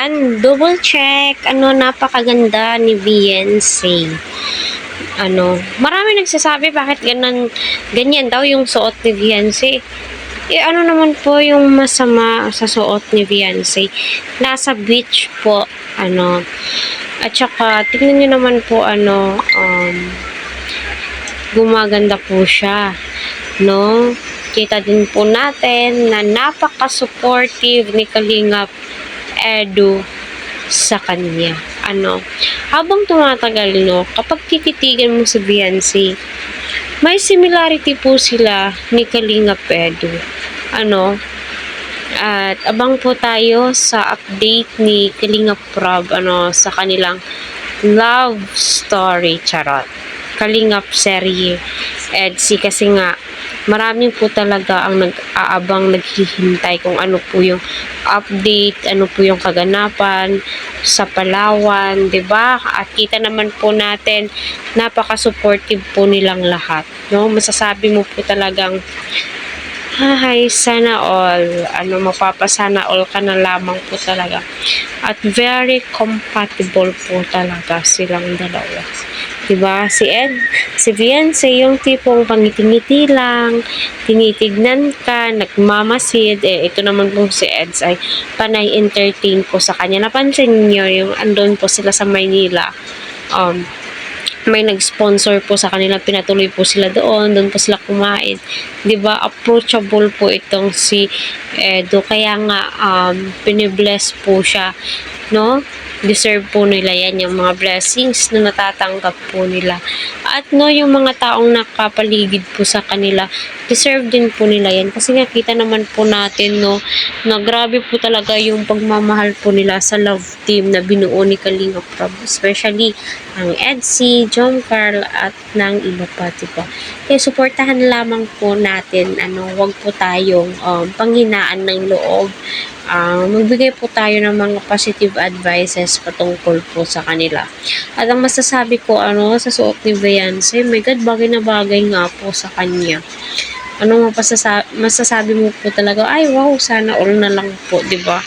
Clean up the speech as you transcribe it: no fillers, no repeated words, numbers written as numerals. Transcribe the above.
Ayan, double check. Napakaganda ni Beyonce. Marami nagsasabi bakit ganyan daw yung suot ni Beyonce. Ano naman po yung masama sa suot ni Beyonce? Nasa beach po, at saka, tingnan nyo naman po, gumaganda po siya, no? Kita din po natin na napaka-supportive ni Kalingap Edu sa kanya. Habang tumatagal, no, kapag tititigan mo si Beyonce, may similarity po sila ni Kalingap Edu. At abang po tayo sa update ni Kalingap Rob, sa kanilang love story, charot. Kalingap serye EDC, kasi nga marami po talaga ang nag-aabang, naghihintay kung ano po yung update, ano po yung kaganapan sa Palawan, 'di ba? At kita naman po natin, napaka-supportive po nilang lahat, no? Masasabi mo po talagang ay, sana all. Mapapasana all ka na lamang po talaga. At very compatible po talaga silang dalawa. Diba? Si Beyonce, yung tipong pangiti-ngiti lang, tinitignan ka, nagmamasid. Ito naman po si Eds ay panay entertain po sa kanya. Napansin niyo yung andun po sila sa Maynila. May nag-sponsor po sa kanila, pinatuloy po sila doon po sila kumain. 'Di ba? Approachable po itong si Edo, kaya nga pinibless po siya, no? Deserve po nila yan, yung mga blessings na natatanggap po nila. At yung mga taong nakapaligid po sa kanila, deserve din po nila yan. Kasi nga kita naman po natin, no, na grabe po talaga yung pagmamahal po nila sa love team na binuo ni Kalingap Rob. Especially ang EDC, John Carl at ng iba pa, diba? Kaya suportahan lamang po natin, wag po tayong panghinaan ng loob. Magbigay po tayo ng mga positive advices patungkol po sa kanila. At ang masasabi ko, sa suot ni Beyonce, my God, bagay na bagay nga po sa kanya. Masasabi mo po talaga, ay wow, sana all na lang po, 'di ba?